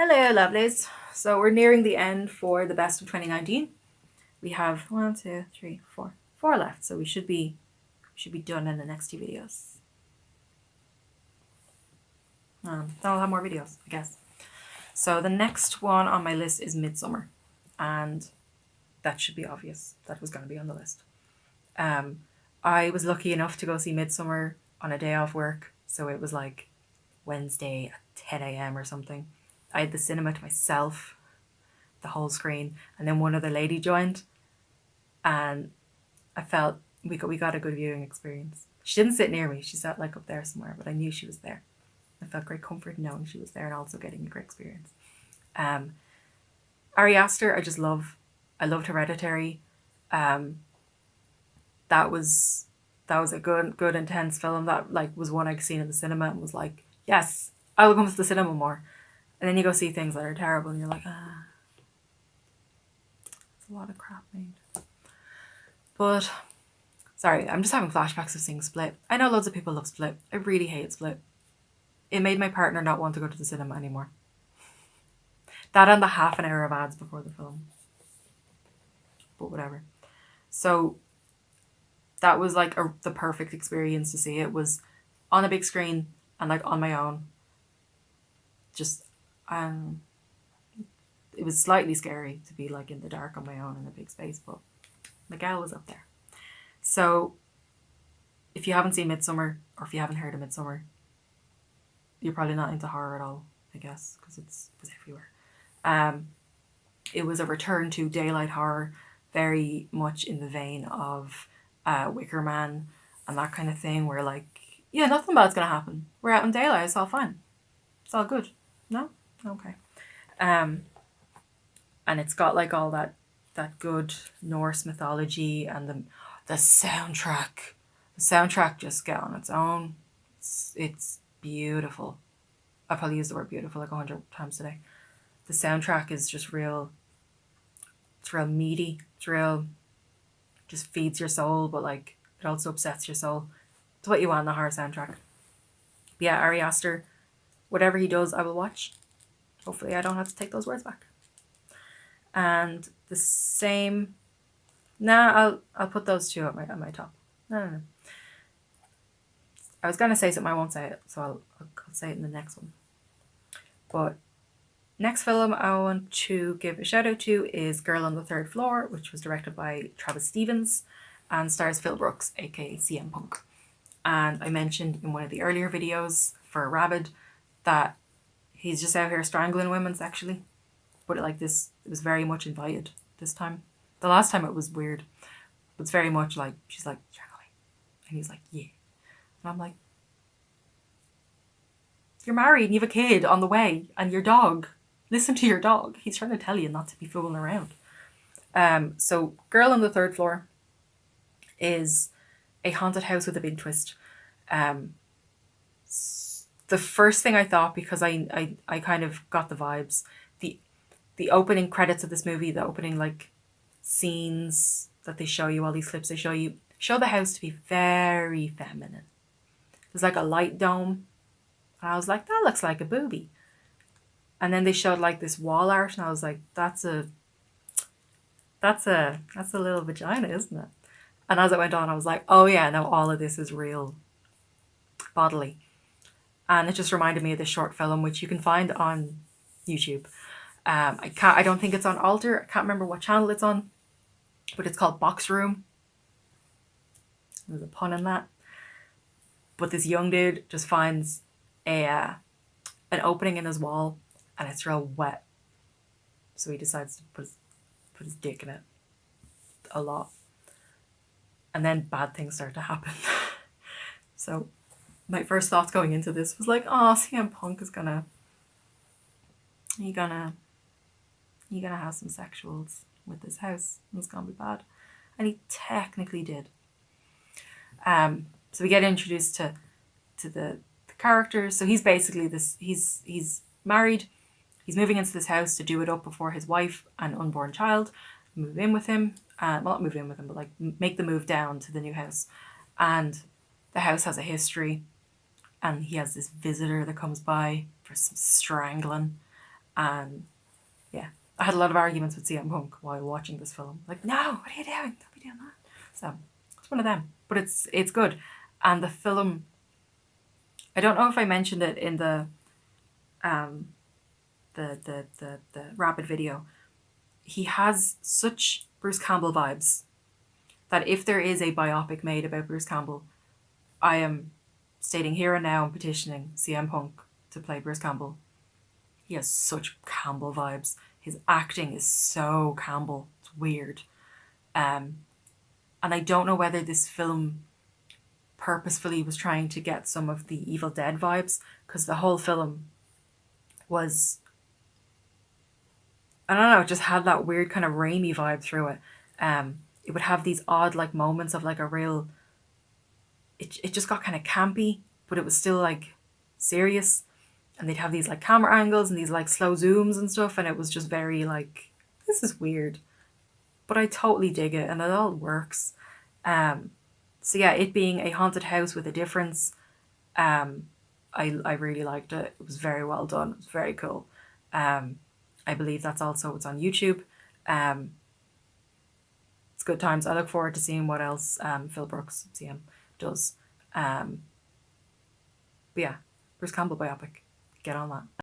Hello, lovelies. So we're nearing the end for the best of 2019. We have one, two, three, four left. So we should be done in the next two videos. Then I'll have more videos, I guess. So the next one on my list is Midsummer, and that should be obvious. That was going to be on the list. I was lucky enough to go see Midsummer on a day off work, so it was like Wednesday at 10 a.m. or something. I had the cinema to myself, the whole screen, and then one other lady joined, and I felt we got a good viewing experience. She didn't sit near me; she sat like up there somewhere, but I knew she was there. I felt great comfort knowing she was there and also getting a great experience. Ari Aster, I just love. I loved Hereditary. Um, that was a good intense film. That like was one I'd seen in the cinema and was like, yes, I will come to the cinema more. And then you go see things that are terrible, and you're like, it's a lot of crap made. But sorry, I'm just having flashbacks of seeing Split. I know loads of people love Split. I really hate Split. It made my partner not want to go to the cinema anymore. That and the half an hour of ads before the film. But whatever. So that was like the perfect experience to see. It was on a big screen and like on my own. Just it was slightly scary to be like in the dark on my own in a big space, but Miguel was up there. So if you haven't seen Midsummer, or if you haven't heard of Midsummer, you're probably not into horror at all, I guess, because it was everywhere. It was a return to daylight horror, very much in the vein of Wicker Man and that kind of thing, where like, yeah, nothing bad's gonna happen. We're out in daylight, it's all fine. It's all good. No? Okay. And it's got like all that good Norse mythology, and the soundtrack. The soundtrack just get on its own. It's beautiful. I probably used the word beautiful like 100 times today. The soundtrack is just real. It's real meaty. It's real. Just feeds your soul, but like it also upsets your soul. It's what you want in a horror soundtrack. But yeah, Ari Aster, whatever he does, I will watch. Hopefully, I don't have to take those words back. And the same. Nah, I'll put those two at my top. No. I was gonna say something, I won't say it, so I'll say it in the next one. But next film I want to give a shout out to is Girl on the Third Floor, which was directed by Travis Stevens and stars Phil Brooks, aka CM Punk. And I mentioned in one of the earlier videos for Rabid that he's just out here strangling women sexually. But like this, it was very much invited this time. The last time it was weird. It's very much like, she's like, strangle me. And he's like, yeah. And I'm like, you're married and you have a kid on the way and your dog. Listen to your dog. He's trying to tell you not to be fooling around. So Girl on the Third Floor is a haunted house with a big twist. The first thing I thought, because I kind of got the vibes, the opening credits of this movie, the opening like scenes that they show you, all these clips they show the house to be very feminine. There's like a light dome, and I was like, that looks like a booby. And then they showed like this wall art, and I was like, that's a little vagina, isn't it? And as it went on, I was like, oh yeah, no, all of this is real bodily. And it just reminded me of this short film, which you can find on YouTube. I don't think it's on Alter. I can't remember what channel it's on, but it's called Box Room. There's a pun in that. But this young dude just finds an opening in his wall, and it's real wet. So he decides to put his dick in it a lot. And then bad things start to happen. So my first thoughts going into this was like, oh, CM Punk is gonna have some sexuals with this house. It's gonna be bad. And he technically did. So we get introduced to the characters. So he's basically he's married. He's moving into this house to do it up before his wife and unborn child move in with him. Well, not move in with him, but like make the move down to the new house. And the house has a history, and he has this visitor that comes by for some strangling. And yeah, I had a lot of arguments with CM Punk while watching this film. Like, no, what are you doing? Don't be doing that. So it's one of them, but it's good. And the film, I don't know if I mentioned it in um the rapid video. He has such Bruce Campbell vibes that if there is a biopic made about Bruce Campbell, I am stating here and now and petitioning CM Punk to play Bruce Campbell. He has such Campbell vibes. His acting is so Campbell. It's weird. Um, and I don't know whether this film purposefully was trying to get some of the Evil Dead vibes, because the whole film was, I don't know, it just had that weird kind of Raimi vibe through it. It would have these odd like moments of like a real, it just got kind of campy, but it was still like serious. And they'd have these like camera angles and these like slow zooms and stuff, and it was just very like, this is weird. But I totally dig it and it all works. Um, so yeah, it being a haunted house with a difference, um, I really liked it. It was very well done. It was very cool. Um, I believe that's also it's on YouTube. Um, it's good times. I look forward to seeing what else Phil Brooks CM does. But yeah, Bruce Campbell biopic. Get on that.